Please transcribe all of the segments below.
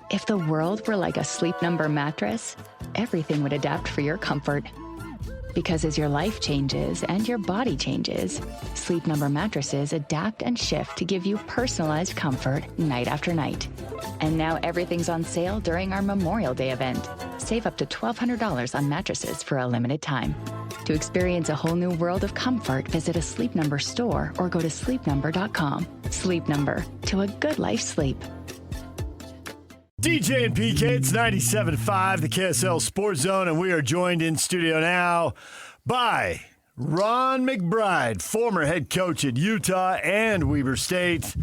If the world were like a Sleep Number mattress, everything would adapt for your comfort. Because as your life changes and your body changes, Sleep Number mattresses adapt and shift to give you personalized comfort night after night. And now everything's on sale during our Memorial Day event. Save up to $1,200 on mattresses for a limited time. To experience a whole new world of comfort, visit a Sleep Number store or go to sleepnumber.com. Sleep Number, to a good life sleep. DJ and PK, it's 97.5, the KSL Sports Zone, and we are joined in studio now by Ron McBride, former head coach at Utah and Weber State,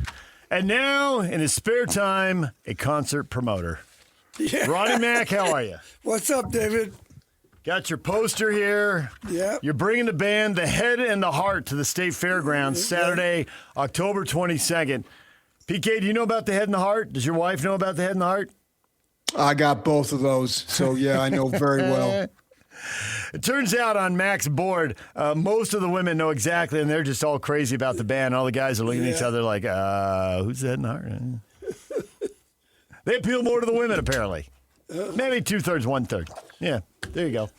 and now, in his spare time, a concert promoter. Yeah. Ronnie Mac, how are you? What's up, David? Got your poster here. Yeah. You're bringing the band The Head and the Heart to the State Fairgrounds Saturday, October 22nd. PK, do you know about the Head and the Heart? Does your wife know about the Head and the Heart? I got both of those, so yeah, I know very well. It turns out on Mac's board, most of the women know exactly, and they're just all crazy about the band. All the guys are looking at each other like, who's the Head and the Heart? They appeal more to the women, apparently. Maybe 2/3, 1/3. Yeah, there you go.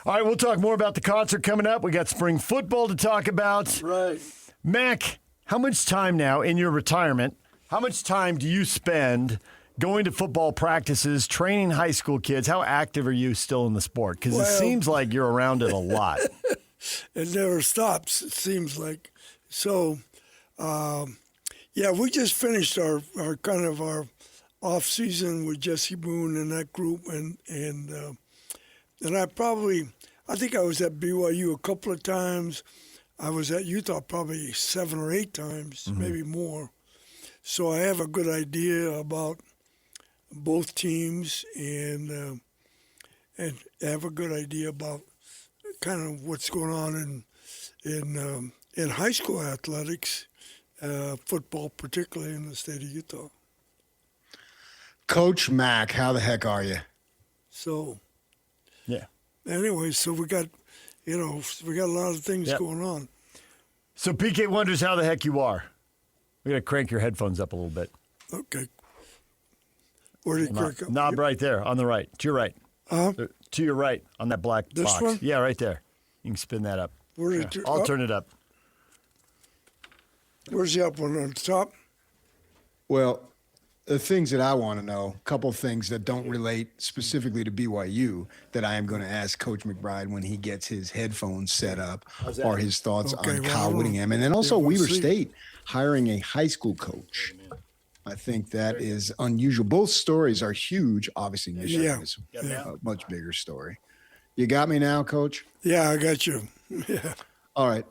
All right, we'll talk more about the concert coming up. We got spring football to talk about. Right. Mac, how much time now in your retirement, how much time do you spend going to football practices, training high school kids? How active are you still in the sport? Because it seems like you're around it a lot. It never stops, it seems like. So, we just finished our kind of our off season with Jesse Boone and that group, and I think I was at BYU a couple of times. I was at Utah probably 7 or 8 times, maybe more. So I have a good idea about both teams and have a good idea about kind of what's going on in high school athletics, football particularly in the state of Utah. Coach Mac, how the heck are you? So, Yeah. anyway, so we got a lot of things going on. So PK wonders how the heck you are. We got to crank your headphones up a little bit. Okay. Where did it crank up? Knob right there, on the right. To your right. To your right, on that black This box. one? Yeah, right there. You can spin that up. Where did it I'll turn it up. Where's the up one on the top? Well, the things that I want to know, a couple of things that don't relate specifically to BYU that I am going to ask Coach McBride when he gets his headphones set up, or his thoughts on Kyle Whittingham. And then also Weber State hiring a high school coach. I think that is unusual. Both stories are huge. Obviously, Michigan is a much bigger story. You got me now, Coach? Yeah, I got you. Yeah. All right.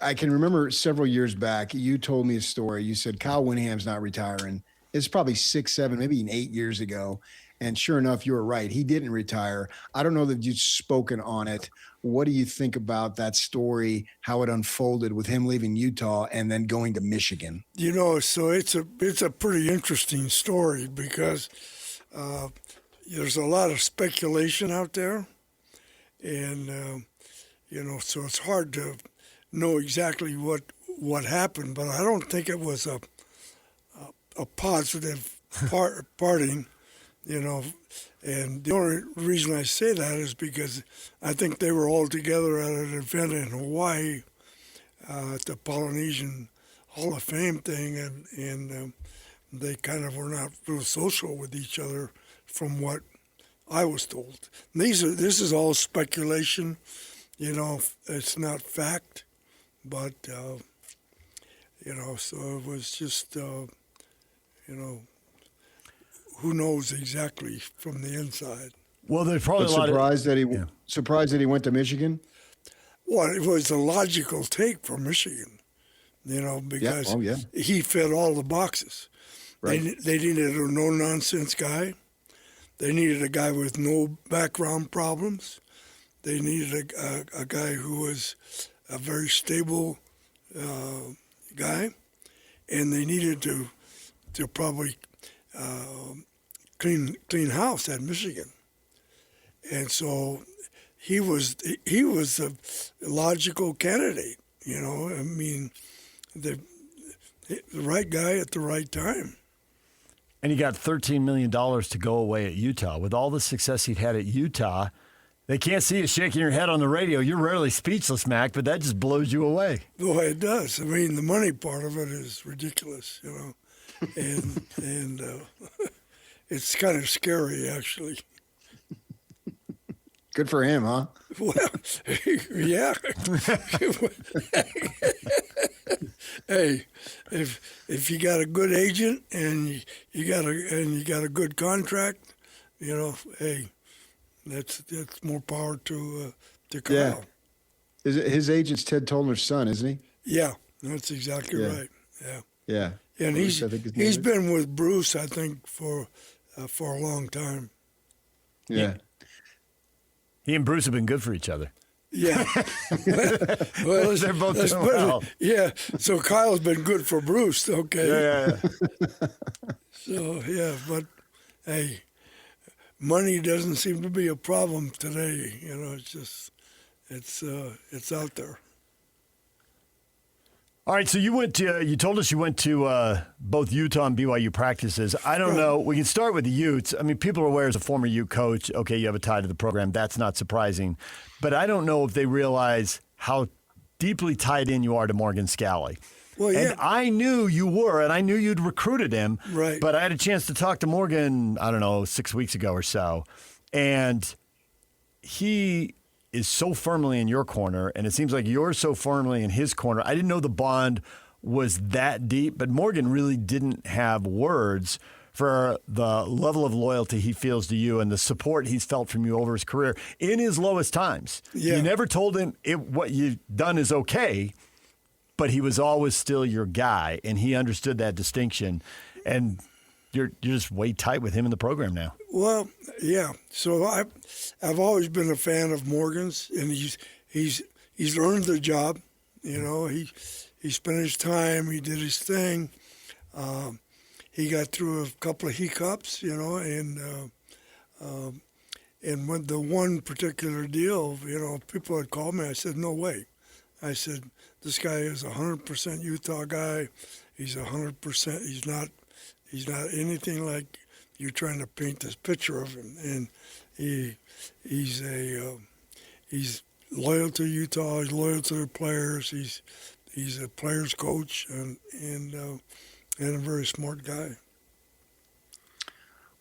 I can remember several years back, you told me a story. You said Kyle Whittingham's not retiring. It's probably 6, 7, maybe even 8 years ago. And sure enough, you were right. He didn't retire. I don't know that you've spoken on it. What do you think about that story, how it unfolded with him leaving Utah and then going to Michigan? So it's a pretty interesting story because there's a lot of speculation out there. And, so it's hard to know exactly what happened. But I don't think it was a positive parting, and the only reason I say that is because I think they were all together at an event in Hawaii at the Polynesian Hall of Fame thing, and they kind of were not real social with each other from what I was told. This is all speculation, it's not fact, but, so it was just... who knows exactly from the inside? Well, there's probably surprised that he went to Michigan. Well, it was a logical take for Michigan, because he fit all the boxes. Right. They needed a no-nonsense guy. They needed a guy with no background problems. They needed a guy who was a very stable guy, and they needed to probably clean house at Michigan. And so he was a logical candidate, the right guy at the right time. And he got $13 million to go away at Utah. With all the success he'd had at Utah, they can't see you shaking your head on the radio. You're rarely speechless, Mac, but that just blows you away. Well, it does. I mean, the money part of it is ridiculous, you know, and it's kind of scary, actually. Good for him, huh? Well, yeah. Hey, if you got a good agent and you got a good contract, you know, hey, that's more power to Kyle. Yeah. His agent's Ted Tollner's son, isn't he? Yeah, that's exactly right. Yeah. Yeah. And Bruce, he's been with Bruce, I think, for a long time. Yeah. He and Bruce have been good for each other. Yeah. well, They're both doing well. Yeah. So Kyle's been good for Bruce. Okay. Yeah. So yeah, but hey, money doesn't seem to be a problem today. You know, it's just it's out there. All right, so you told us you went to both Utah and BYU practices. I don't know. We can start with the Utes. I mean, people are aware as a former Ute coach, okay, you have a tie to the program. That's not surprising. But I don't know if they realize how deeply tied in you are to Morgan Scally. Well, yeah. And I knew you were, and I knew you'd recruited him. Right. But I had a chance to talk to Morgan, I don't know, 6 weeks ago or so. And he is so firmly in your corner, and it seems like you're so firmly in his corner. I didn't know the bond was that deep, but Morgan really didn't have words for the level of loyalty he feels to you and the support he's felt from you over his career in his lowest times. Yeah. You never told him what you've done is okay, but he was always still your guy, and he understood that distinction. And you're just way tight with him in the program now. Well, yeah. So I've always been a fan of Morgan's, and he's earned the job. You know, he spent his time, he did his thing. He got through a couple of hiccups, you know, and when the one particular deal, you know, people had called me. I said, no way. I said, this guy is 100% Utah guy. He's 100%. He's not anything like you're trying to paint this picture of him. And he's loyal to Utah. He's loyal to the players. He's a players coach and a very smart guy.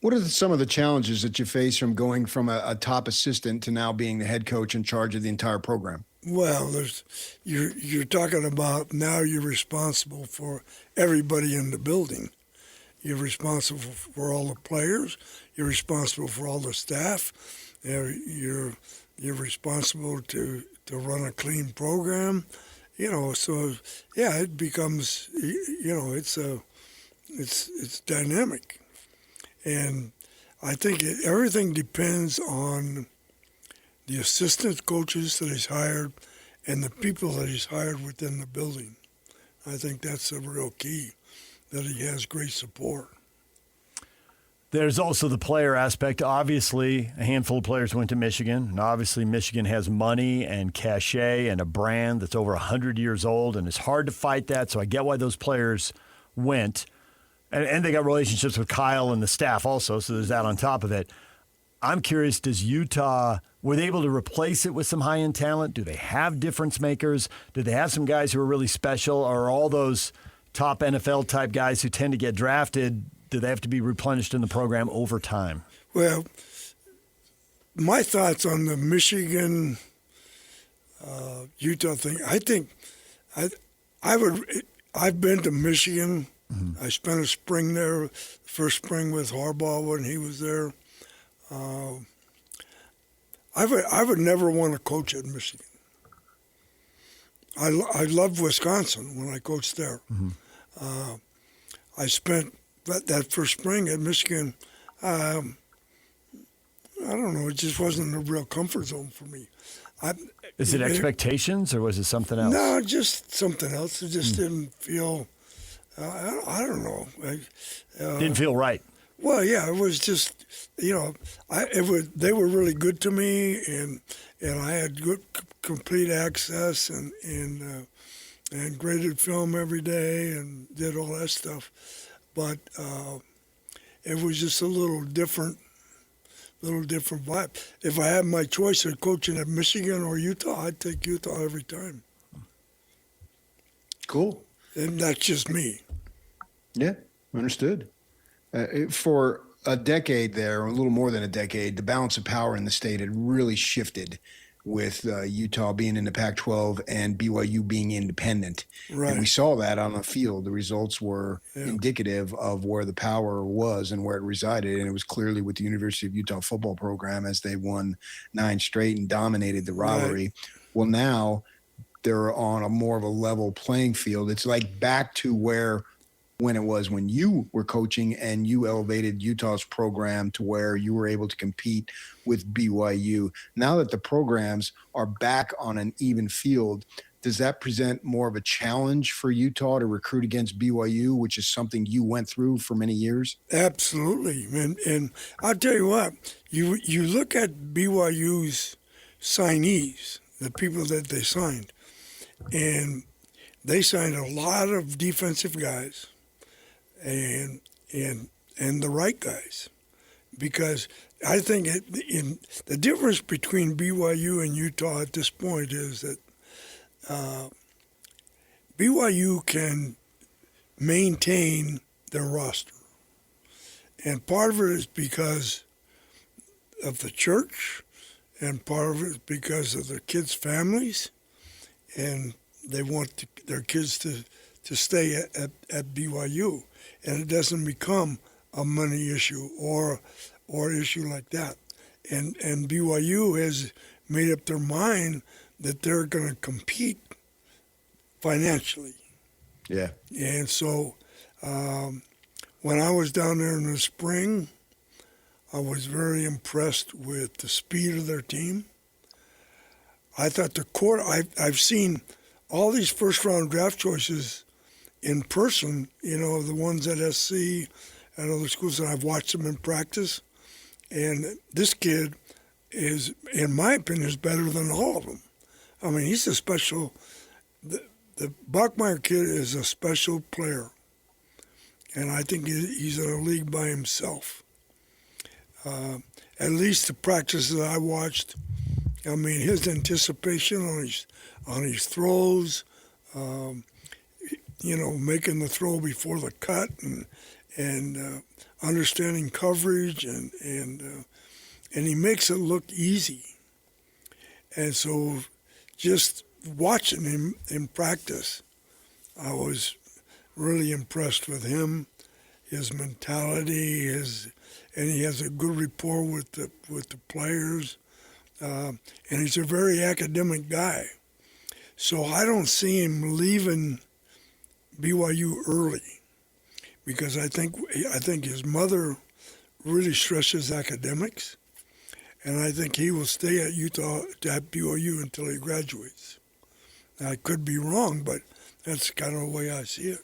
What are some of the challenges that you face from going from a top assistant to now being the head coach in charge of the entire program? Well, you're talking about now you're responsible for everybody in the building. You're responsible for all the players. You're responsible for all the staff. You're responsible to run a clean program. You know, so yeah, it becomes, you know, it's dynamic, and I think everything depends on the assistant coaches that he's hired and the people that he's hired within the building. I think that's a real key, that he has great support. There's also the player aspect. Obviously, a handful of players went to Michigan, and obviously Michigan has money and cachet and a brand that's over 100 years old, and it's hard to fight that, so I get why those players went. And they got relationships with Kyle and the staff also, so there's that on top of it. I'm curious, does Utah, were they able to replace it with some high-end talent? Do they have difference makers? Do they have some guys who are really special, or are all those top NFL-type guys who tend to get drafted, do they have to be replenished in the program over time? Well, my thoughts on the Michigan Utah thing, I think I've been to Michigan. Mm-hmm. I spent a spring there, first spring with Harbaugh when he was there. I would never want to coach at Michigan. I loved Wisconsin when I coached there. Mm-hmm. I spent that first spring at Michigan. I don't know. It just wasn't a real comfort zone for me. Is it expectations, or was it something else? No, just something else. It just didn't feel. I don't know. Didn't feel right. Well, yeah, it was just, you know, they were really good to me, and I had good, complete access, and graded film every day, and did all that stuff. But it was just a little different vibe. If I had my choice of coaching at Michigan or Utah, I'd take Utah every time. Cool. And that's just me. Yeah, understood. For a decade there, or a little more than a decade, the balance of power in the state had really shifted with Utah being in the Pac-12 and BYU being independent. Right. And we saw that on the field. The results were indicative of where the power was and where it resided. And it was clearly with the University of Utah football program as they won 9 straight and dominated the rivalry. Right. Well, now they're on a more of a level playing field. It's like back to where when it was when you were coaching and you elevated Utah's program to where you were able to compete with BYU. Now that the programs are back on an even field, does that present more of a challenge for Utah to recruit against BYU, which is something you went through for many years? Absolutely. And I'll tell you what, you look at BYU's signees, the people that they signed, and they signed a lot of defensive guys. And the right guys, because I think the difference between BYU and Utah at this point is that BYU can maintain their roster, and part of it is because of the church, and part of it is because of their kids' families, and they want their kids to stay at BYU. And it doesn't become a money issue or issue like that. And BYU has made up their mind that they're going to compete financially. Yeah. And so when I was down there in the spring, I was very impressed with the speed of their team. I thought I've seen all these first-round draft choices in person, the ones at SC and other schools, and I've watched them in practice. And this kid is, in my opinion, is better than all of them. I mean, he's a special, the Bachmeier kid is a special player. And I think he's in a league by himself. At least the practices that I watched, I mean, his anticipation on his throws, making the throw before the cut and understanding coverage and he makes it look easy. And so just watching him in practice, I was really impressed with him, his mentality, and he has a good rapport with the players, and he's a very academic guy. So I don't see him leaving BYU early, because I think his mother really stresses academics, and I think he will stay at BYU until he graduates. Now, I could be wrong, but that's kind of the way I see it.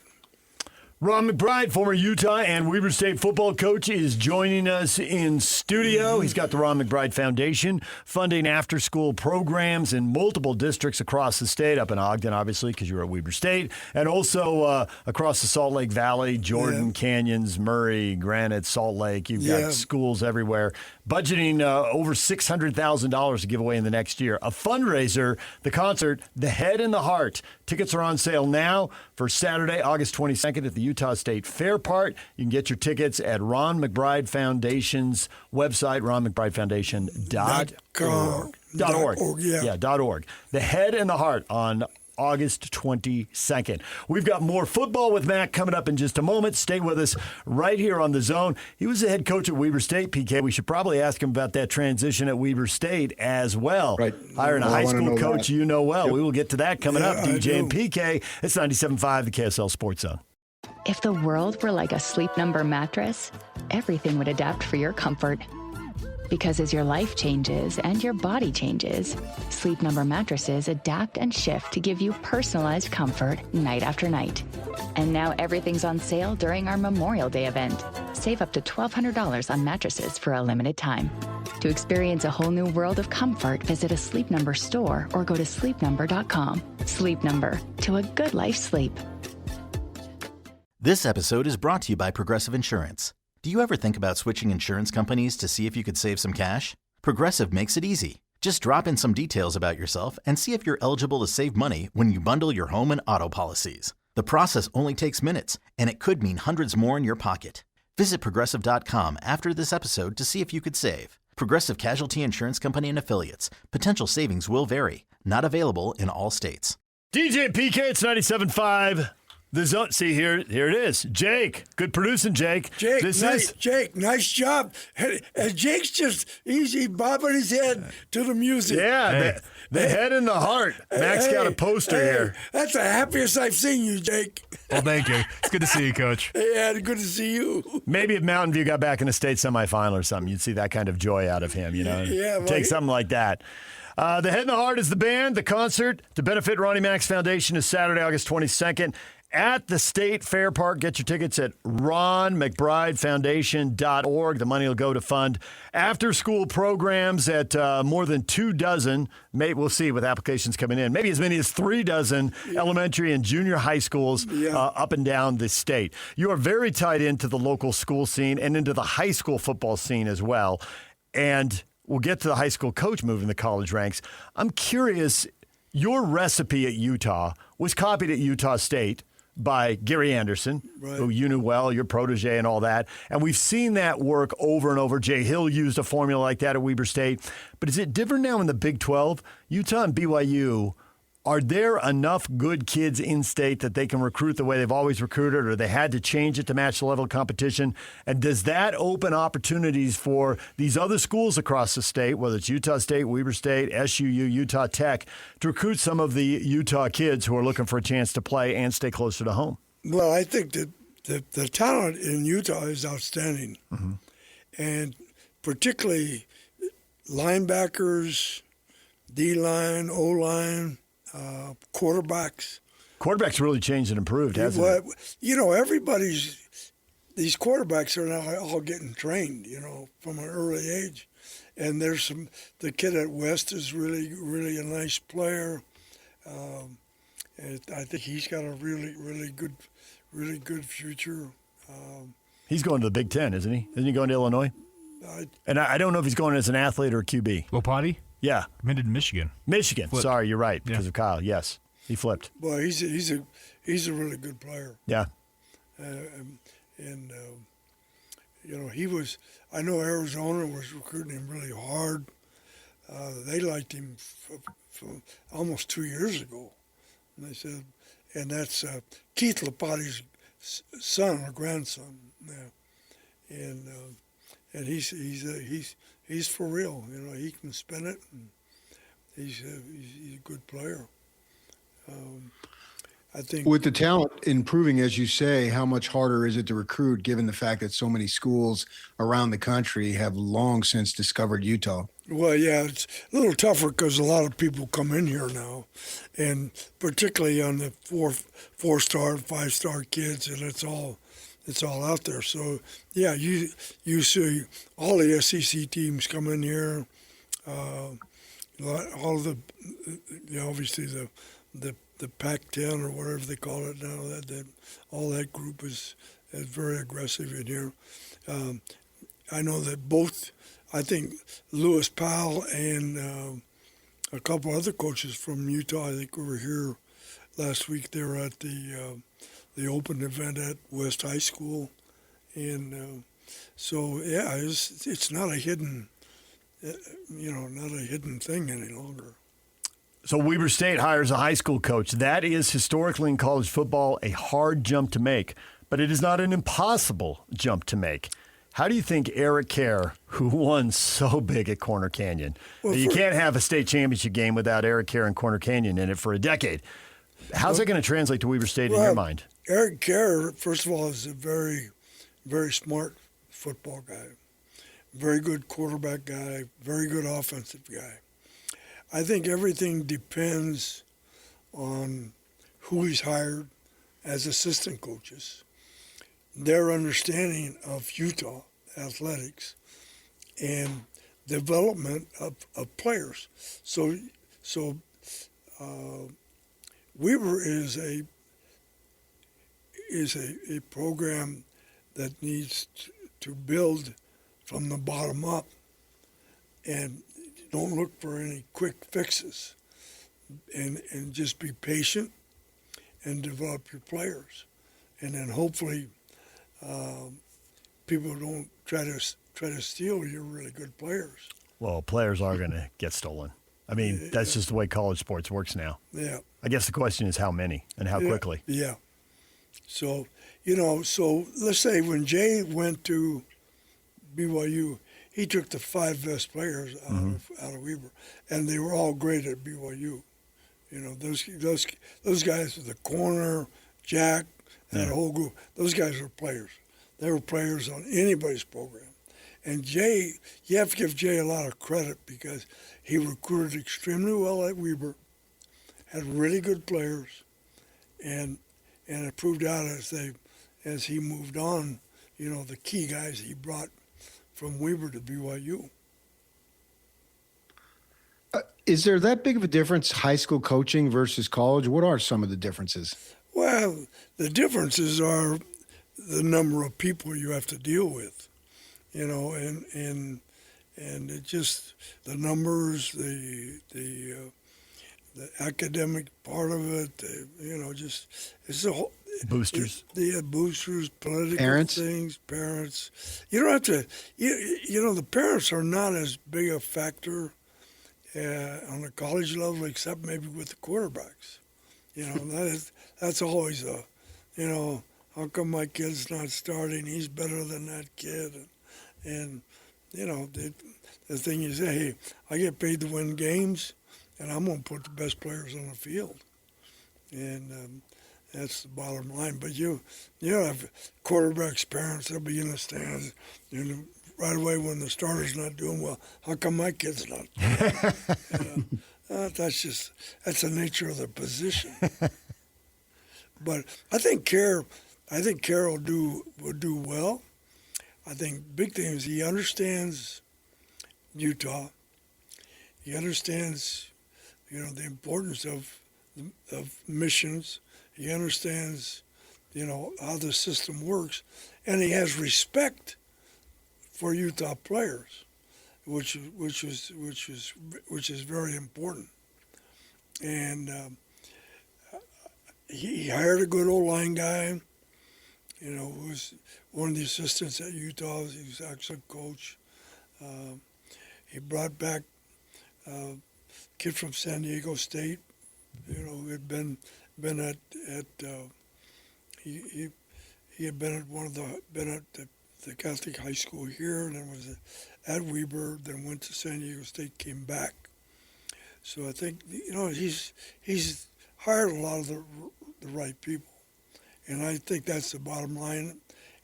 Ron McBride, former Utah and Weber State football coach, is joining us in studio. He's got the Ron McBride Foundation funding after-school programs in multiple districts across the state, up in Ogden, obviously, because you're at Weber State, and also across the Salt Lake Valley, Jordan, Canyons, Murray, Granite, Salt Lake. You've got schools everywhere. Budgeting over $600,000 to give away in the next year. A fundraiser, the concert, The Head and the Heart. Tickets are on sale now for Saturday, August 22nd at the Utah State Fair Park. You can get your tickets at Ron McBride Foundation's website, ronmcbridefoundation.org. The Head and the Heart on August 22nd. We've got more football with Mac coming up in just a moment. Stay with us right here on The Zone. He was the head coach at Weber State, PK. We should probably ask him about that transition at Weber State as well. Right. Hiring a high school coach that. you know well. Yep. We will get to that coming up. DJ and do. PK. It's 97.5, the KSL Sports Zone. If the world were like a Sleep Number mattress, everything would adapt for your comfort. Because as your life changes and your body changes, Sleep Number mattresses adapt and shift to give you personalized comfort night after night. And now everything's on sale during our Memorial Day event. Save up to $1,200 on mattresses for a limited time. To experience a whole new world of comfort, visit a Sleep Number store or go to sleepnumber.com. Sleep Number, to a good life sleep. This episode is brought to you by Progressive Insurance. Do you ever think about switching insurance companies to see if you could save some cash? Progressive makes it easy. Just drop in some details about yourself and see if you're eligible to save money when you bundle your home and auto policies. The process only takes minutes, and it could mean hundreds more in your pocket. Visit Progressive.com after this episode to see if you could save. Progressive Casualty Insurance Company and Affiliates. Potential savings will vary. Not available in all states. DJ PK, it's 97.5. The Zone. See, here it is. Jake. Good producing, Jake. Jake, nice job. And Jake's just easy bobbing his head to the music. Yeah, the head and the heart. Max got a poster here. That's the happiest I've seen you, Jake. Well, thank you. It's good to see you, Coach. Yeah, good to see you. Maybe if Mountain View got back in the state semifinal or something, you'd see that kind of joy out of him, you know? Yeah, Take something like that. The Head and the Heart is the band. The concert to benefit Ronnie Mack's Foundation is Saturday, August 22nd. At the State Fair Park. Get your tickets at ronmcbridefoundation.org. The money will go to fund after-school programs at more than 24. We'll see with applications coming in. Maybe as many as 36 elementary and junior high schools up and down the state. You are very tied into the local school scene and into the high school football scene as well. And we'll get to the high school coach moving the college ranks. I'm curious, your recipe at Utah was copied at Utah State by Gary Anderson, who you knew well, your protege and all that. And we've seen that work over and over. Jay Hill used a formula like that at Weber State. But is it different now in the Big 12? Utah and BYU, are there enough good kids in state that they can recruit the way they've always recruited, or they had to change it to match the level of competition? And does that open opportunities for these other schools across the state, whether it's Utah State, Weber State, SUU, Utah Tech, to recruit some of the Utah kids who are looking for a chance to play and stay closer to home? Well, I think that the talent in Utah is outstanding. Mm-hmm. And particularly linebackers, D-line, O-line, quarterbacks. Quarterbacks really changed and improved, hasn't it? You know, these quarterbacks are now all getting trained, you know, from an early age. And the kid at West is really, really a nice player. And I think he's got a really, really good future. He's going to the Big Ten, isn't he? Isn't he going to Illinois? And I don't know if he's going as an athlete or a QB. Lopati? Yeah. Committed to Michigan. Michigan. Flipped. Sorry, you're right, because of Kyle. Yes, he flipped. Well, he's a really good player. Yeah. You know, I know Arizona was recruiting him really hard. They liked him for almost 2 years ago. And they said, and that's Keith Lopati's son or grandson. Yeah. And he's for real. You know, he can spin it, and he's a good player. I think with the talent improving, as you say, how much harder is it to recruit given the fact that so many schools around the country have long since discovered Utah? Well, yeah, it's a little tougher because a lot of people come in here now, and particularly on the four-star and five-star kids, and it's all out there. So yeah, you see all the SEC teams come in here, all the obviously the Pac-10 or whatever they call it now. That all that group is very aggressive in here. I know that both. I think Lewis Powell and a couple other coaches from Utah, I think, were here last week. They were at the open event at West High School, and so yeah, it's not a hidden, not a hidden thing any longer. So Weber State hires a high school coach. That is historically in college football a hard jump to make, but it is not an impossible jump to make. How do you think Eric Kerr, who won so big at Corner Canyon, you can't have a state championship game without Eric Kerr and Corner Canyon in it for a decade. How's that going to translate to Weber State in your mind? Eric Kerr, first of all, is a very, very smart football guy, very good quarterback guy, very good offensive guy. I think everything depends on who he's hired as assistant coaches, their understanding of Utah athletics, and development of players. So Weber is a program that needs to build from the bottom up and don't look for any quick fixes, and just be patient and develop your players. And then hopefully people don't try to steal your really good players. Well, players are going to get stolen. I mean, that's just the way college sports works now. Yeah. I guess the question is how many and how quickly. Yeah. So, so let's say when Jay went to BYU, he took the 5 best players out of Weber, and they were all great at BYU. Those guys with the corner, Jack, that whole group, those guys were players. They were players on anybody's program. And Jay, you have to give Jay a lot of credit because he recruited extremely well at Weber, had really good players, and it proved out as he moved on, the key guys he brought from Weber to BYU. Is there that big of a difference, high school coaching versus college? What are some of the differences? Well, the differences are the number of people you have to deal with, and it just the numbers, the academic part of it, it's a whole. Boosters. Boosters, political Parents? things, parents. You don't have to, the parents are not as big a factor on the college level, except maybe with the quarterbacks. That's always how come my kid's not starting? He's better than that kid. And the thing is, hey, I get paid to win games, and I'm going to put the best players on the field. And that's the bottom line. But you have quarterbacks' parents, they'll be in the stands, right away when the starter's not doing well. How come my kid's not? That's the nature of the position. But I think Kerr will do well. I think big thing is he understands Utah. He understands, the importance of missions. He understands, how the system works, and he has respect for Utah players, which is very important. And he hired a good O-line guy, who was one of the assistants at Utah. He was an excellent coach. He brought back a kid from San Diego State, who had been at he had been at the Catholic high school here, and then was at Weber, then went to San Diego State, came back. So I think he's hired a lot of the right people, and I think that's the bottom line.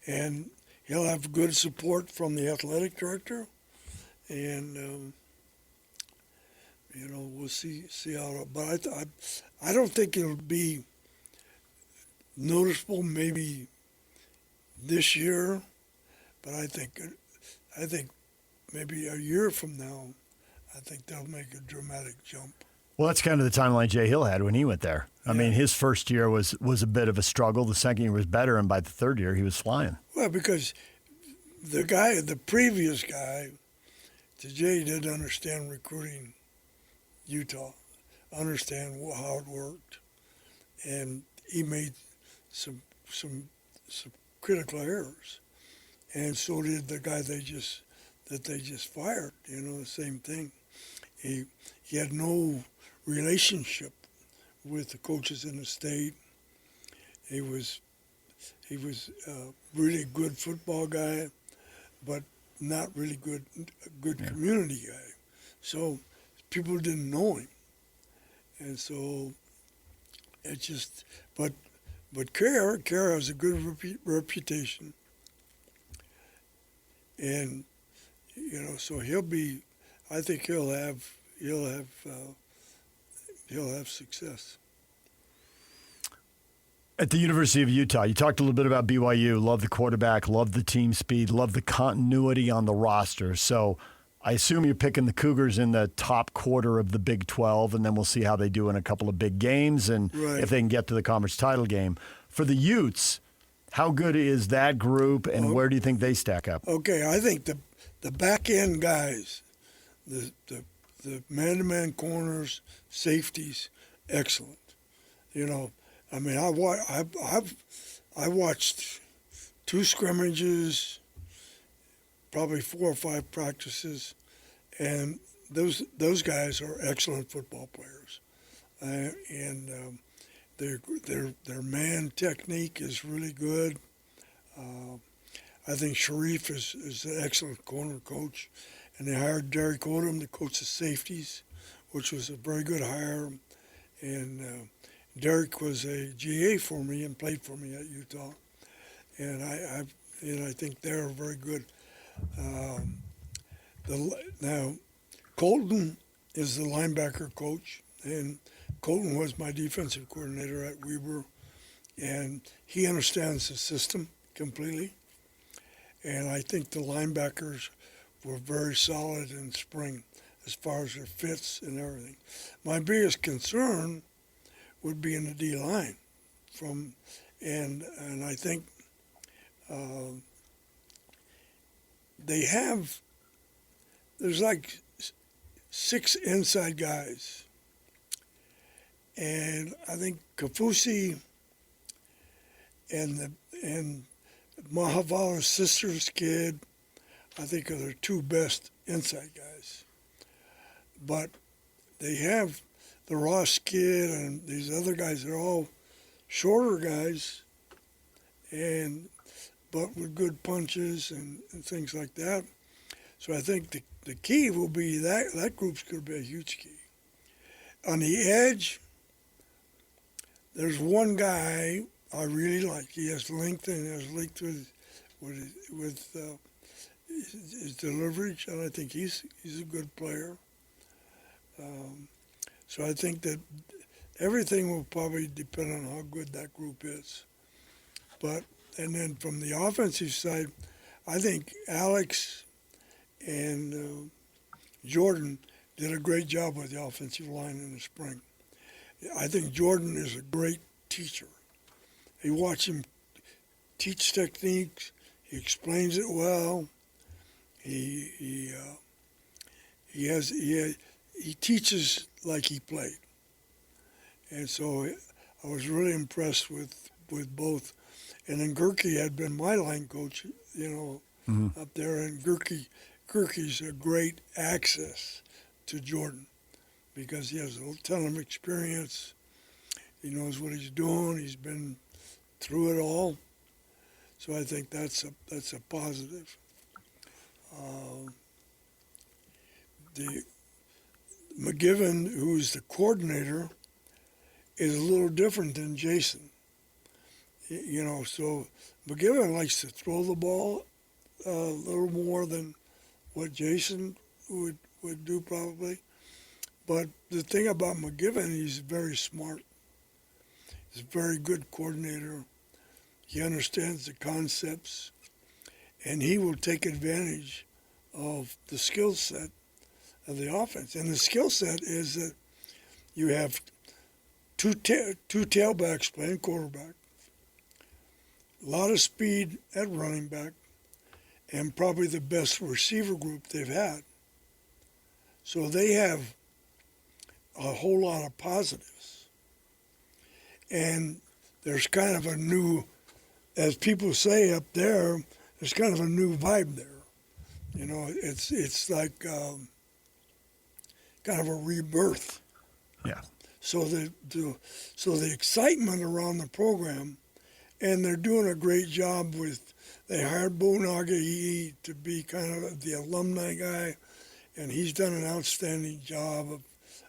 And he'll have good support from the athletic director, and we'll see how. But I don't think it'll be noticeable maybe this year, but I think maybe a year from now, I think they'll make a dramatic jump. Well, that's kind of the timeline Jay Hill had when he went there. I mean, his first year was a bit of a struggle. The second year was better, and by the third year, he was flying. Well, because the previous guy, Jay didn't understand recruiting Utah, understand how it worked, and he made some critical errors, and so did the guy they just fired. The same thing. He had no relationship with the coaches in the state. He was a really good football guy, but not really good community guy. So people didn't know him, and so it just. But Kerr has a good reputation, and so he'll be. I think he'll have success. At the University of Utah, you talked a little bit about BYU. Love the quarterback, love the team speed, love the continuity on the roster. So I assume you're picking the Cougars in the top quarter of the Big 12, and then we'll see how they do in a couple of big games and if they can get to the conference title game. For the Utes, How good is that group, and where do you think they stack up? Okay, I think the back end guys, the man-to-man corners, safeties, excellent. You know, I mean, I watched 2 scrimmages, probably 4 or 5 practices, and those guys are excellent football players, and their man technique is really good. I think Sharif is an excellent corner coach, and they hired Derek Odom to coach the safeties, which was a very good hire. And Derek was a GA for me and played for me at Utah, and I think they're very good. Now, Colton is the linebacker coach, and Colton was my defensive coordinator at Weber, and he understands the system completely. And I think the linebackers were very solid in spring as far as their fits and everything. My biggest concern would be in the D line, and I think there's like 6 inside guys, and I think Kafusi and Mahavala's sister's kid, I think are their 2 best inside guys. But they have the Ross kid and these other guys. They're all shorter guys, but with good punches and things like that. So I think the key will be that group's going to be a huge key. On the edge, there's one guy I really like. He has length and has length with his delivery, and I think he's a good player. So I think that everything will probably depend on how good that group is. And then from the offensive side, I think Alex and Jordan did a great job with the offensive line in the spring. I think Jordan is a great teacher. You watch him teach techniques. He explains it well. He teaches like he played, and so I was really impressed with both. And then Gerke had been my line coach, up there, and Gerke's a great access to Jordan because he has a ton of experience. He knows what he's doing. He's been through it all, so I think that's a positive. The McGivern, who's the coordinator, is a little different than Jason. So McGivern likes to throw the ball a little more than what Jason would do probably. But the thing about McGivern, he's very smart. He's a very good coordinator. He understands the concepts, and he will take advantage of the skill set of the offense. And the skill set is that you have two tailbacks playing quarterback, a lot of speed at running back, and probably the best receiver group they've had. So they have a whole lot of positives. And there's kind of a new, as people say up there, there's kind of a new vibe there. It's like kind of a rebirth. Yeah. So the excitement around the program, and they're doing a great job they hired Bo Nagahi to be kind of the alumni guy, and he's done an outstanding job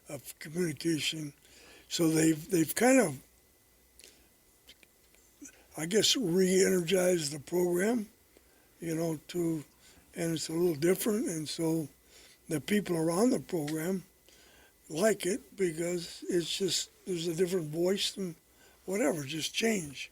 of communication. So they've kind of, I guess, re-energized the program, and it's a little different, and so the people around the program like it because it's just, there's a different voice and whatever, just change.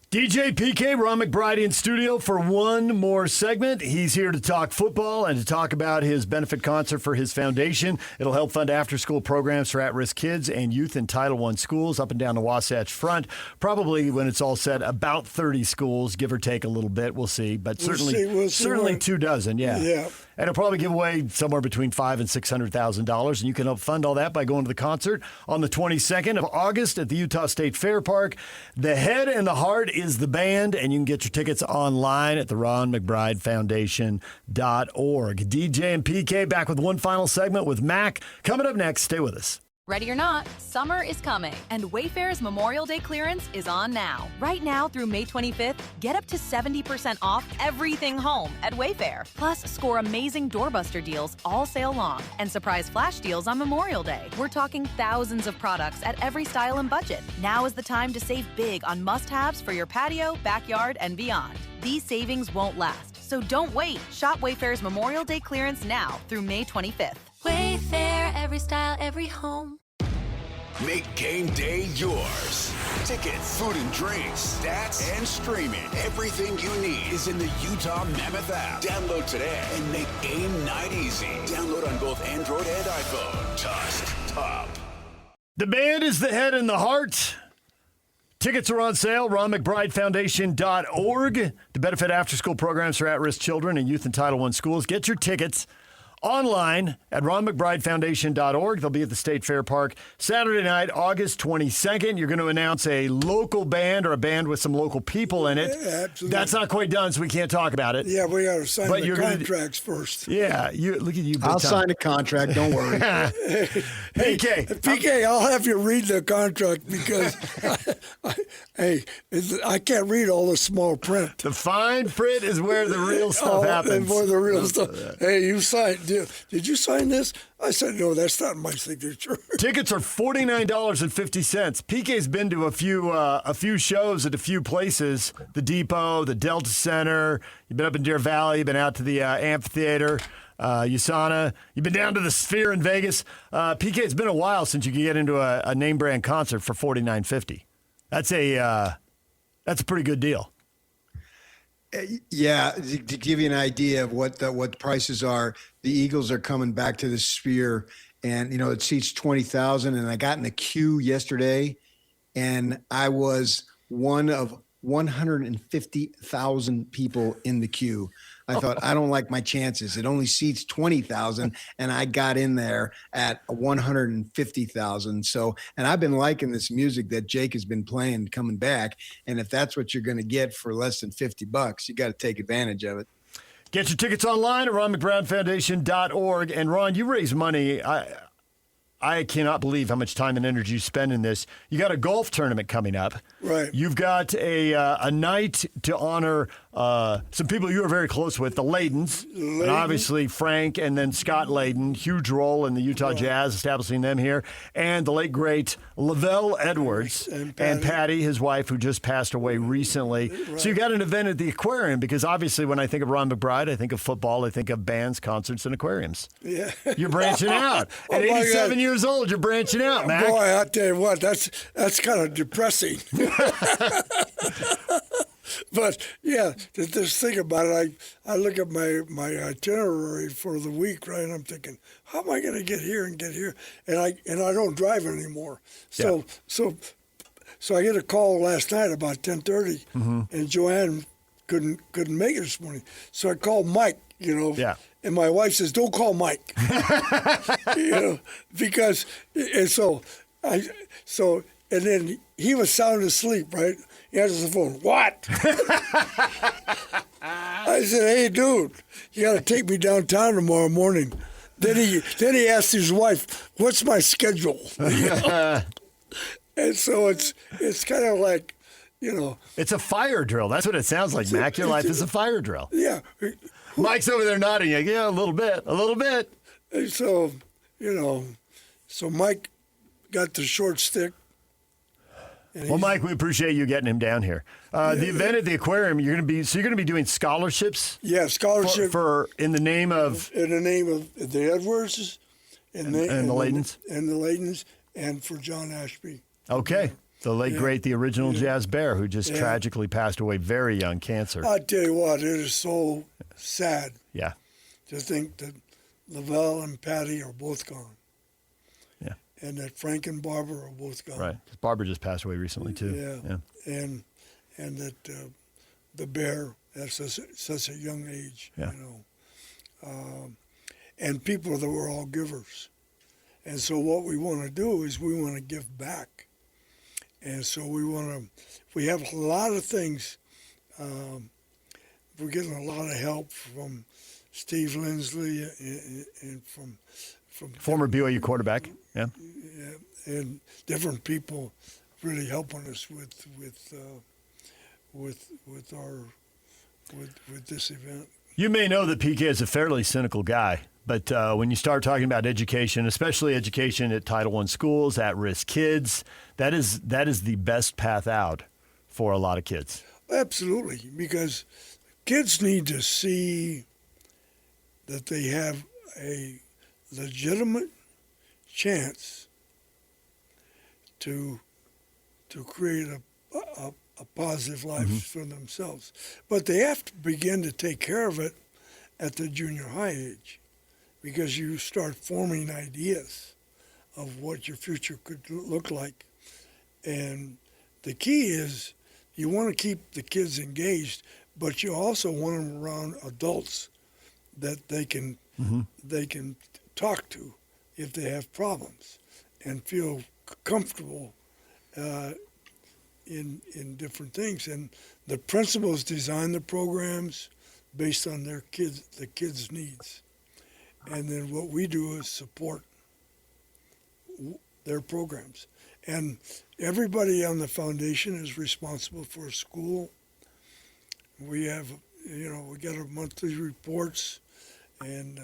DJ PK, Ron McBride in studio for one more segment. He's here to talk football and to talk about his benefit concert for his foundation. It'll help fund after-school programs for at-risk kids and youth in Title I schools up and down the Wasatch Front. Probably, when it's all said, about 30 schools, give or take a little bit. We'll see. But We'll see certainly what- 24, yeah. Yeah. And it'll probably give away somewhere between $500,000 and $600,000. And you can help fund all that by going to the concert on the 22nd of August at the Utah State Fair Park. The head and the heart is the band, and you can get your tickets online at the Ron McBride Foundation.org. DJ and PK back with one final segment with Mac. Coming up next, stay with us. Ready or not, summer is coming, and Wayfair's Memorial Day clearance is on now. Right now through May 25th, get up to 70% off everything home at Wayfair. Plus, score amazing doorbuster deals all sale long and surprise flash deals on Memorial Day. We're talking thousands of products at every style and budget. Now is the time to save big on must-haves for your patio, backyard, and beyond. These savings won't last, so don't wait. Shop Wayfair's Memorial Day clearance now through May 25th. Wayfair, every style, every home. Make game day yours. Tickets, food and drinks, stats, and streaming. Everything you need is in the Utah Mammoth app. Download today and make game night easy. Download on both Android and iPhone. Tusk Top. The band is the head and the heart. Tickets are on sale, ronmcbridefoundation.org to benefit after-school programs for at-risk children and youth in Title I schools. Get your tickets online at ronmcbridefoundation.org. They'll be at the State Fair Park Saturday night, August 22nd. You're going to announce a local band or a band with some local people in it. Yeah, absolutely. That's not quite done, so we can't talk about it. Yeah, we got to sign But the you're gonna- contracts first. Yeah, look at you. big I'll time. sign a contract. Don't worry. PK. PK, I'll have you read the contract because, I can't read all the small print. The fine print is where the real stuff happens. And for the real stuff. Hey, you signed. Did you sign this? I said, no, that's not my signature. Tickets are $49.50. PK's been to a few shows at a few places, the Depot, the Delta Center. You've been up in Deer Valley. You've been out to the amphitheater, USANA. You've been down to the Sphere in Vegas. PK, it's been a while since you could get into a name brand concert for $49.50. That's a pretty good deal. Yeah, to give you an idea of what the prices are, the Eagles are coming back to the Sphere, and it seats 20,000. And I got in the queue yesterday, and I was one of 150,000 people in the queue. I thought, I don't like my chances. It only seats 20,000, and I got in there at 150,000. So, and I've been liking this music that Jake has been playing coming back. And if that's what you're going to get for less than $50, you got to take advantage of it. Get your tickets online at ronmcbridefoundation.org. And Ron, you raise money. I cannot believe how much time and energy you spend in this. You got a golf tournament coming up. Right. You've got a night to honor some people you are very close with, the Ladens. And obviously Frank and then Scott Layden, huge role in the Utah Jazz, establishing them here. And the late, great Lavelle Edwards and Patty, his wife, who just passed away recently. Right. So you got an event at the aquarium, because obviously when I think of Ron McBride, I think of football, I think of bands, concerts, and aquariums. Yeah. You're branching out. At 87 years old, you're branching out, man. Boy, I tell you what, that's kind of depressing. But yeah, just think about it. I look at my itinerary for the week, right? And I'm thinking, how am I going to get here and get here? And I don't drive anymore. So I get a call last night about 10:30, and Joanne couldn't make it this morning. So I called Mike. Yeah. And my wife says, "Don't call Mike," because and then he was sound asleep, right? He answers the phone. What? I said, "Hey, dude, you got to take me downtown tomorrow morning." Then he asked his wife, "What's my schedule?" And so it's kind of like, It's a fire drill. That's what it sounds like, Mac. Your life is a fire drill. Yeah. Mike's over there nodding. Like, yeah, a little bit. And so, so Mike got the short stick. Well, Mike, we appreciate you getting him down here. The event at the aquarium, you're going to be doing scholarships. Yeah, scholarship for in the name of the Edwards, and the Ladens, and the Ladens, and for John Ashby. Okay. The late, great, the original Jazz Bear, who just tragically passed away very young, cancer. I tell you what, it is so sad Yeah. to think that Lavelle and Patty are both gone. Yeah. And that Frank and Barbara are both gone. Right. Barbara just passed away recently, too. Yeah. And that the Bear at such a young age, Yeah. And people that were all givers. And so what we want to do is we want to give back. And so we have a lot of things. We're getting a lot of help from Steve Lindsley and from Former BYU quarterback. Yeah. And different people really helping us with this event. You may know that PK is a fairly cynical guy, but when you start talking about education, especially education at Title I schools, at-risk kids, that is the best path out for a lot of kids. Absolutely, because kids need to see that they have a legitimate chance to create a positive life for themselves. But they have to begin to take care of it at the junior high age, because you start forming ideas of what your future could look like. And the key is you want to keep the kids engaged, but you also want them around adults that they can talk to if they have problems and feel comfortable in different things. And the principals design the programs based on the kids' needs. And then what we do is support their programs. And everybody on the foundation is responsible for a school. We have, we get our monthly reports, and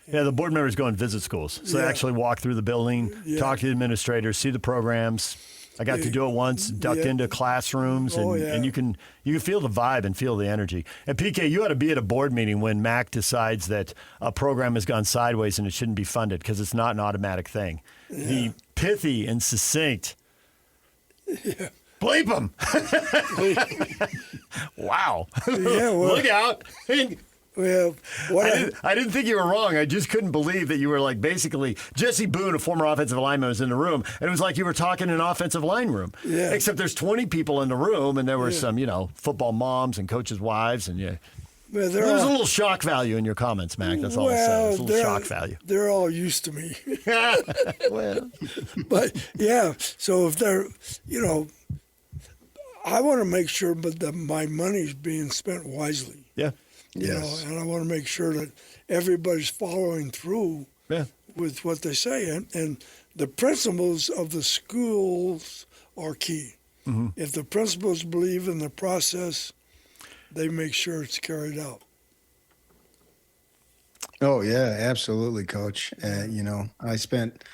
the board members go and visit schools. So they actually walk through the building, talk to the administrators, see the programs. I got to do it once, ducked into classrooms, and you can feel the vibe and feel the energy. And PK, you ought to be at a board meeting when MAC decides that a program has gone sideways and it shouldn't be funded, because it's not an automatic thing. Yeah. The pithy and succinct. Yeah. Bleep them. Wow. Yeah, well, look out. Well, I didn't think you were wrong. I just couldn't believe that you were like basically Jesse Boone, a former offensive lineman, was in the room, and it was like you were talking in an offensive line room. Yeah. Except there's 20 people in the room, and there were some, football moms and coaches' wives, and Well, there was a little shock value in your comments, Mac. That's all I'm saying. There's a little shock value. They're all used to me. Well, but so if they're, I want to make sure that my money's being spent wisely. Yeah. And I want to make sure that everybody's following through with what they say. And the principles of the schools are key. Mm-hmm. If the principals believe in the process, they make sure it's carried out. Oh, yeah, absolutely, Coach. I spent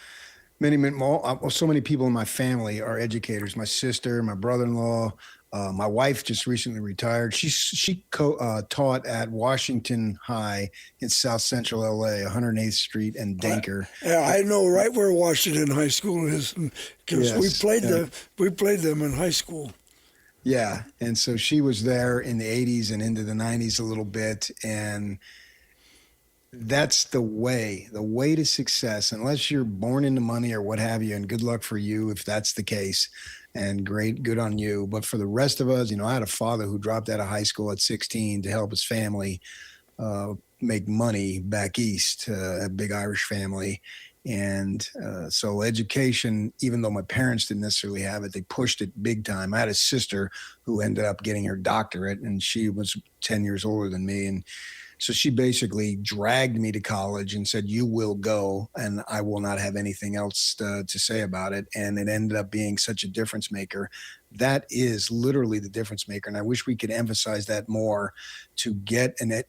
so many people in my family are educators. My sister, my brother-in-law, my wife just recently retired. She taught at Washington High in South Central LA, 108th Street and Denker. I know right where Washington High School is, because we played them in high school. Yeah, and so she was there in the 80s and into the 90s a little bit, and that's the way to success, unless you're born into money or what have you, and good luck for you if that's the case, and good on you. But for the rest of us, I had a father who dropped out of high school at 16 to help his family make money back east, a big Irish family. And so education, even though my parents didn't necessarily have it, they pushed it big time. I had a sister who ended up getting her doctorate, and she was 10 years older than me. And so she basically dragged me to college and said, you will go, and I will not have anything else to say about it. And it ended up being such a difference maker That is literally the difference maker. And I wish we could emphasize that more to and it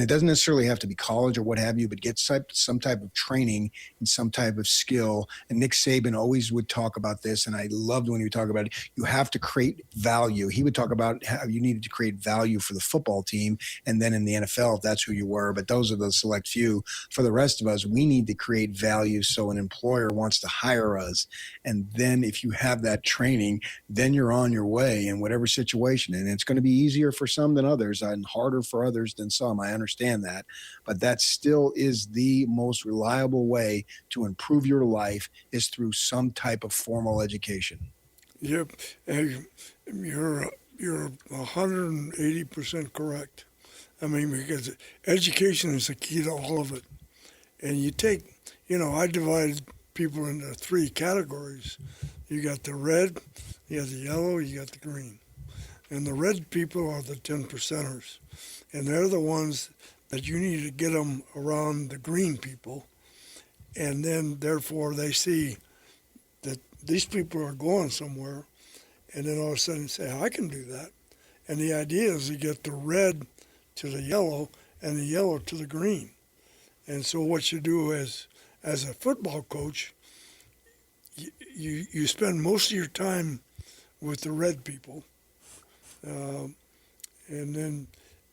doesn't necessarily have to be college or what have you, but get some type of training and some type of skill. And Nick Saban always would talk about this. And I loved when he would talk about it. You have to create value. He would talk about how you needed to create value for the football team. And then in the NFL, if that's who you were, but those are the select few. For the rest of us, we need to create value so an employer wants to hire us. And then if you have that training, then you're on your way in whatever situation. And it's going to be easier for some than others and harder for others than some. I understand that. But that still is the most reliable way to improve your life is through some type of formal education. Yep. And you're 180% correct. I mean, because education is the key to all of it. And you take, I divide people into 3 categories. You got the red, you got the yellow, you got the green. And the red people are the 10%ers. And they're the ones that you need to get them around the green people. And then, therefore, they see that these people are going somewhere. And then all of a sudden say, I can do that. And the idea is to get the red to the yellow and the yellow to the green. And so what you do as a football coach, you spend most of your time with the red people. And then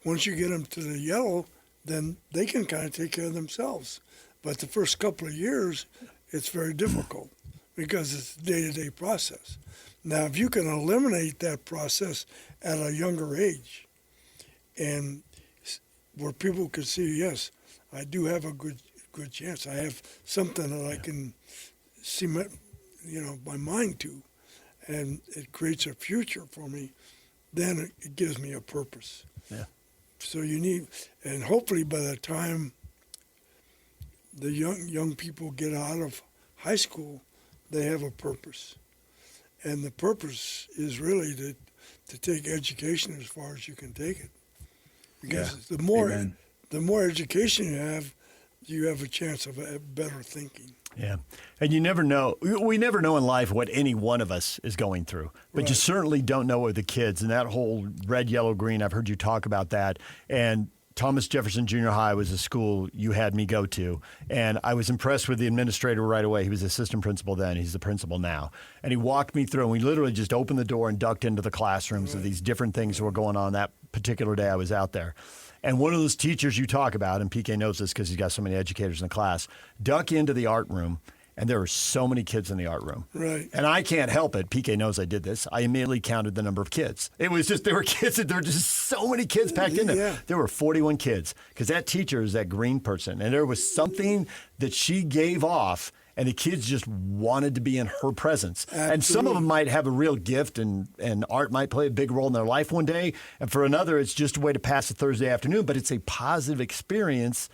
once you get them to the yellow, then they can kind of take care of themselves. But the first couple of years, it's very difficult because it's a day-to-day process. Now, if you can eliminate that process at a younger age and where people can see, yes, I do have a good chance. I have something that I can see my mind to, and it creates a future for me, then it gives me a purpose. Yeah. So you need, and hopefully by the time the young people get out of high school, they have a purpose. And the purpose is really to take education as far as you can take it. Because the more education you have a chance of a better thinking. Yeah. And you never know. We never know in life what any one of us is going through. But you certainly don't know with the kids. And that whole red, yellow, green, I've heard you talk about that. And Thomas Jefferson Junior High was a school you had me go to. And I was impressed with the administrator right away. He was assistant principal then. He's the principal now. And he walked me through, and we literally just opened the door and ducked into the classrooms of these different things that were going on that particular day I was out there. And one of those teachers you talk about, and PK knows this because he's got so many educators in the class, duck into the art room, and there were so many kids in the art room. Right. And I can't help it. PK knows I did this. I immediately counted the number of kids. It was just, there were just so many kids packed in there. Yeah. There were 41 kids because that teacher is that green person. And there was something that she gave off, and the kids just wanted to be in her presence. Absolutely. And some of them might have a real gift, and art might play a big role in their life one day. And for another, it's just a way to pass a Thursday afternoon, but it's a positive experience.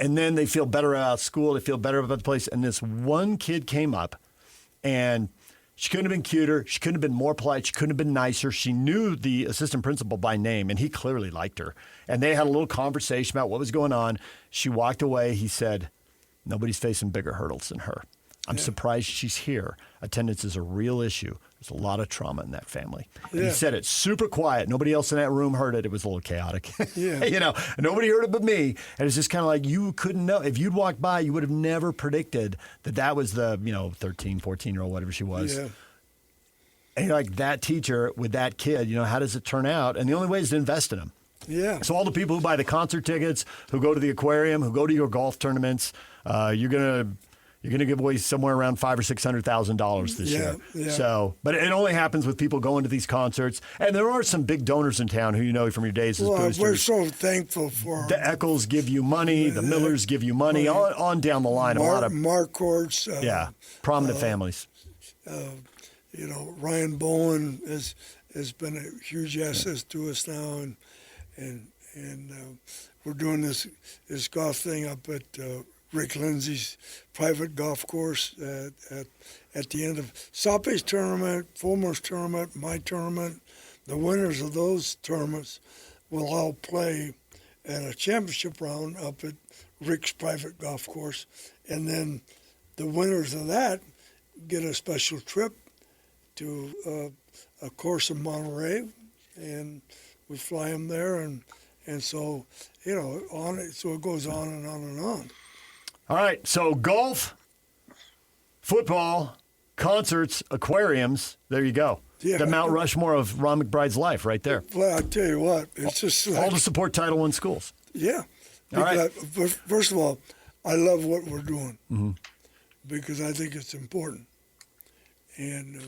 And then they feel better about school. They feel better about the place. And this one kid came up, and she couldn't have been cuter. She couldn't have been more polite. She couldn't have been nicer. She knew the assistant principal by name, and he clearly liked her. And they had a little conversation about what was going on. She walked away. He said, nobody's facing bigger hurdles than her. I'm surprised she's here. Attendance is a real issue. There's a lot of trauma in that family. And he said it super quiet. Nobody else in that room heard it. It was a little chaotic. Yeah. Nobody heard it but me. And it's just kind of like you couldn't know. If you'd walked by, you would have never predicted that was the, 13, 14-year-old, whatever she was. Yeah. And you're like, that teacher with that kid, how does it turn out? And the only way is to invest in them. Yeah. So all the people who buy the concert tickets, who go to the aquarium, who go to your golf tournaments, you're gonna give away somewhere around $500,000 or $600,000 this year. Yeah. So, but it only happens with people going to these concerts, and there are some big donors in town who you know from your days as boosters. We're so thankful for the Eccles give you money, the Millers give you money, on down the line. A lot of Marcourts. prominent families. Ryan Bowen has been a huge asset to us now, and we're doing this golf thing up at Rick Lindsay's private golf course at the end of South Bay's tournament, Fulmer's tournament, my tournament. The winners of those tournaments will all play at a championship round up at Rick's private golf course, and then the winners of that get a special trip to a course in Monterey, and we fly them there, and so so it goes on and on and on. All right, so golf, football, concerts, aquariums. There you go. Yeah. The Mount Rushmore of Ron McBride's life, right there. Well, I tell you what, it's just like, All to support Title I schools. yeah. All right. First of all, I love what we're doing Mm-hmm. because I think it's important, and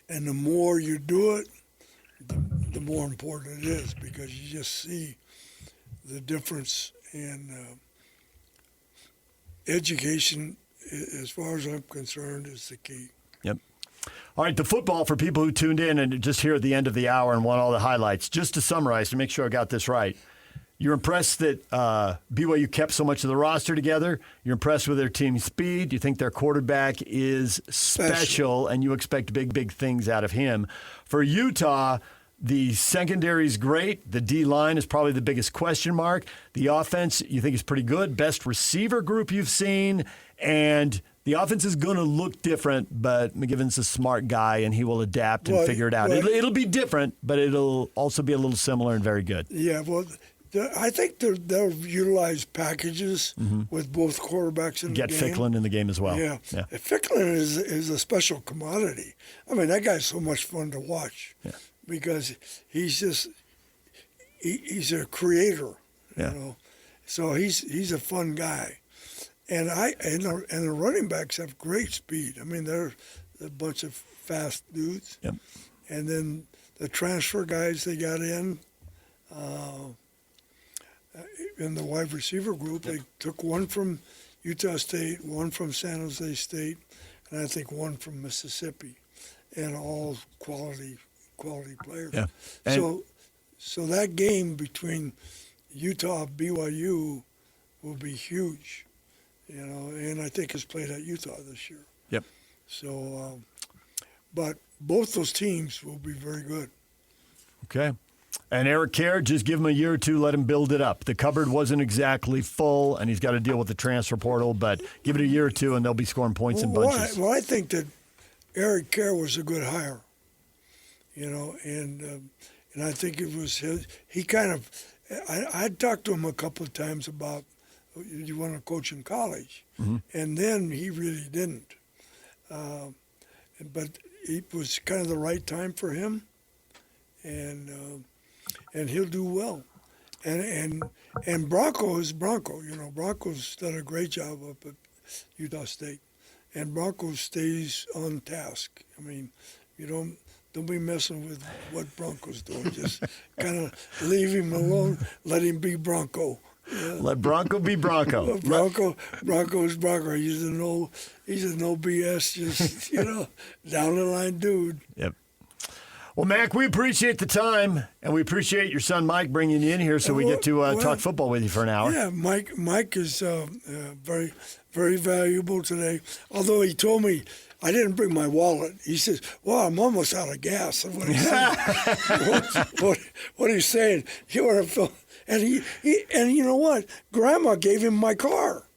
the more you do it, the more important it is, because you just see the difference in education. As far as I'm concerned, is the key. Yep. All right, the football, for people who tuned in and just here at the end of the hour and want all the highlights, just to summarize, to make sure I got this right, you're impressed that BYU kept so much of the roster together. You're impressed with their team speed. You think their quarterback is special, and you expect big, big things out of him. For Utah, the secondary is great. The D-line is probably the biggest question mark. The offense, you think, is pretty good. Best receiver group you've seen. And the offense is going to look different, but McGivern's a smart guy, and he will adapt and figure it out. It'll be different, but it'll also be a little similar and very good. Yeah, well, I think they'll utilize packages with both quarterbacks in the game. Get Ficklin in the game as well. Yeah. Ficklin is a special commodity. I mean, that guy's so much fun to watch because he's just he's a creator. You know, so he's a fun guy, and the running backs have great speed. I mean, they're a bunch of fast dudes. Yep. And then the transfer guys they got in the wide receiver group, they took one from Utah State, one from San Jose State, and I think one from Mississippi, and all quality players. Yeah. So that game between Utah and BYU will be huge, and I think it's played at Utah this year. Yep. So, but both those teams will be very good. Okay. And Eric Kerr, just give him a year or two, let him build it up. The cupboard wasn't exactly full, and he's got to deal with the transfer portal, but give it a year or two, and they'll be scoring points in bunches. Well, I think that Eric Kerr was a good hire, and I think it was his. He kind of, I talked to him a couple of times about, you want to coach in college, and then he really didn't. But it was kind of the right time for him, and he'll do well. And Bronco is Bronco. Bronco's done a great job up at Utah State, and Bronco stays on task. I mean, you don't be messing with what Bronco's doing. Just kind of leave him alone. Let him be Bronco. Yeah. Let Bronco be Bronco. Bronco's Bronco. He's a no BS, just down the line dude. Yep. Well, Mac, we appreciate the time, and we appreciate your son Mike bringing you in here so we get to talk football with you for an hour. Yeah, Mike is very, very valuable today. Although he told me I didn't bring my wallet. He says, "Well, I'm almost out of gas." What he's saying. what he's saying. You want to feel, and he and you know what? Grandma gave him my car.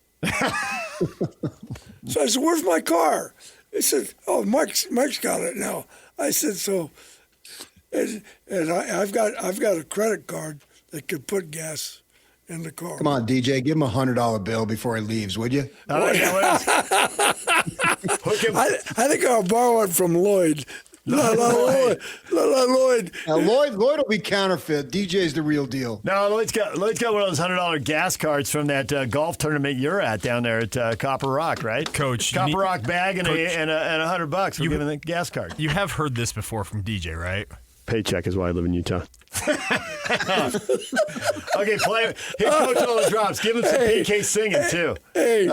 So I said, "Where's my car?" He said, "Oh, Mike's got it now." I said, "So." And I've got a credit card that could put gas in the car. Come on, DJ, give him a $100 bill before he leaves, would you? I think I'll borrow it from Lloyd. Lloyd. Now, Lloyd will be counterfeit. DJ's the real deal. No, Lloyd's got one of those $100 gas cards from that golf tournament you're at down there at Copper Rock, right? Coach, Copper Rock bag and $100 for giving the gas card. You have heard this before from DJ, right? Paycheck is why I live in Utah. Okay, play. Hit Coach all the drops. Give him some PK singing too. Hey,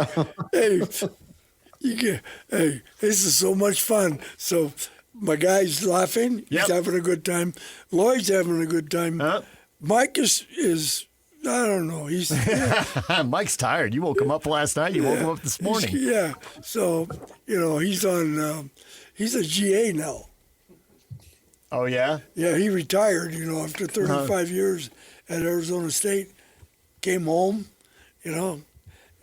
this is so much fun. So my guy's laughing. He's having a good time. Lloyd's having a good time. Mike is I don't know. He's Mike's tired. You woke him up last night. You woke him up this morning. Yeah. So he's on. He's a GA now. Oh yeah. Yeah, he retired. After 35 years at Arizona State, came home. And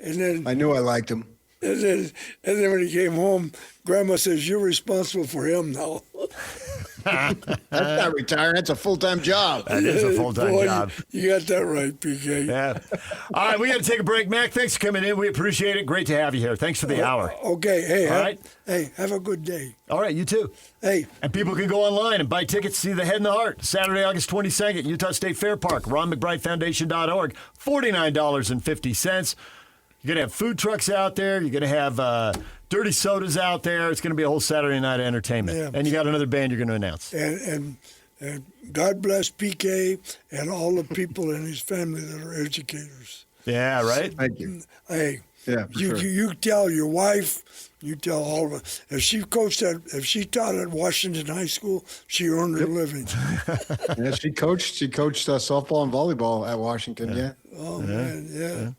then I knew I liked him. And then when he came home, Grandma says, "You're responsible for him now." That's not retiring. That's a full-time job. That is a full-time Boy, job. You got that right, PK. Yeah. All right, we got to take a break. Mac, thanks for coming in. We appreciate it. Great to have you here. Thanks for the hour. Okay. Hey, All right. Hey, have a good day. All right, you too. Hey. And people can go online and buy tickets to see The Head and the Heart, Saturday, August 22nd, Utah State Fair Park, ronmcbridefoundation.org, $49.50. You're going to have food trucks out there. You're going to have dirty sodas out there. It's going to be a whole Saturday night of entertainment. Yeah. And you got another band you're going to announce. And God bless PK and all the people in his family that are educators. Yeah, right? Thank you. Hey, yeah, you tell your wife, you tell all of us. If she taught at Washington High School, she earned her living. Yeah, she coached softball and volleyball at Washington. Yeah. Oh man, yeah.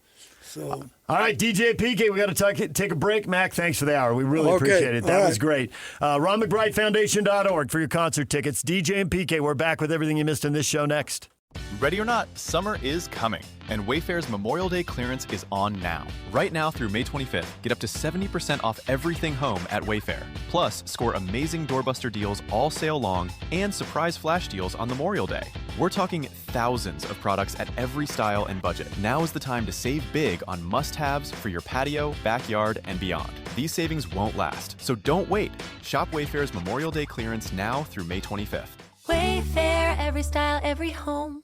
So. All right, DJ PK, we got to take a break. Mac, thanks for the hour. We really appreciate it. That was great. RonMcBrideFoundation.org for your concert tickets. DJ and PK, we're back with everything you missed in this show next. Ready or not, summer is coming, and Wayfair's Memorial Day clearance is on now. Right now through May 25th, get up to 70% off everything home at Wayfair. Plus, score amazing doorbuster deals all sale long and surprise flash deals on Memorial Day. We're talking thousands of products at every style and budget. Now is the time to save big on must-haves for your patio, backyard, and beyond. These savings won't last, so don't wait. Shop Wayfair's Memorial Day clearance now through May 25th. Wayfair, every style, every home.